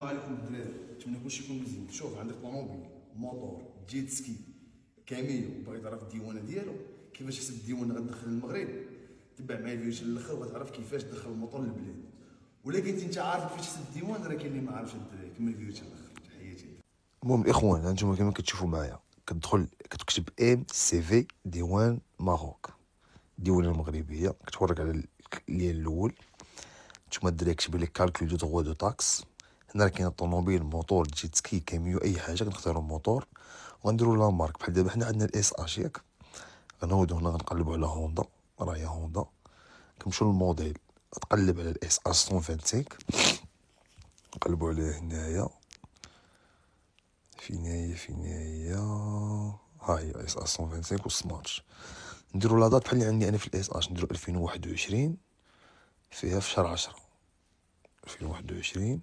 عليكم الدراري، نتمنى كلشي يكون مزيان. شوف، عندك طوموبيل، موطور، جيت سكي، كاميو، وباغي تعرف الديوانه ديالو كيفاش تحسب الديوانه غتدخل للمغرب، تبع معايا الفيديو للاخر وغتعرف كيفاش تدخل الموطور للبلاد. ولا كنت انت عارف كيفاش تحسب الديوان، راه كاين اللي ما عارفش. الدراري كمل الفيديو حتى الاخر. تحياتي. المهم الاخوان، هانتوما كما كتشوفوا معايا كتدخل كتكتب ام سي في ديوان ماروك، الديوانه المغربيه. كتورك على اللين الاول. نتوما الدراري كتب لك كالكول دو دغوا دو تاكس. هنا راه كاين الطوموبيل، موطور، جيت سكي، كاميو، اي حاجه. كنختاروا الموطور وغنديروا لا مارك. بحال دابا حنا عندنا الاس اش ياك، غنوضو هنا غنقلبوا على هوندا، راه هي هوندا. كنمشيو للموديل، تقلب على الاس اش 125، نقلبوا عليه هنايا. فين هي ها هي اس اش 125 والسمارت. نديرو لا دات بحال اللي عندي انا في الاس اش، نديرو 2021 فيها في شهر 10 2021.